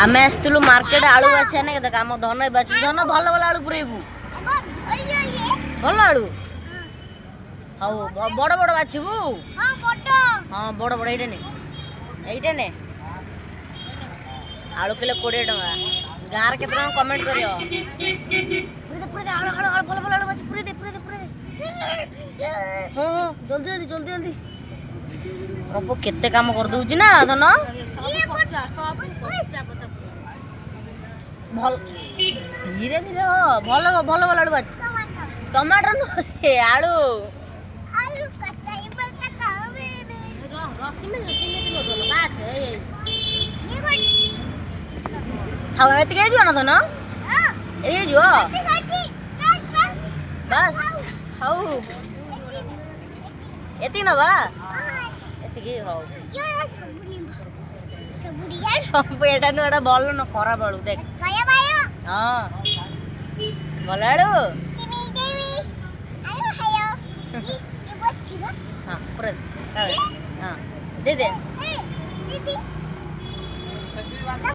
आमे आसलु मार्केट आलू बाछा ने देख आम धन बाछु धन भल भल आलू पुरेबू भल आलू हाउ बड़ बड़ बाछबू हाँ बड़ बड़ एइटे ने आलू किलो 20 टका गाँव रे केते कमेंट करियो पुरे आलू आलू आलू भल भल आलू बाछ पुरे दे हाँ जल्दी जल्दी जल्दी जल्दी पप्पू केते काम कर दउची ना धन भल धीरे धीरे हो भल भल भल आलू बाछ टमाटर न से आलू हाँ एतिक ना धन ये बस हाउ एति नवा एतिक हाउ सब एटा नु एटा बोल न खराब आलू देख हाँ बोल आलू हाँ पूरा हाँ दे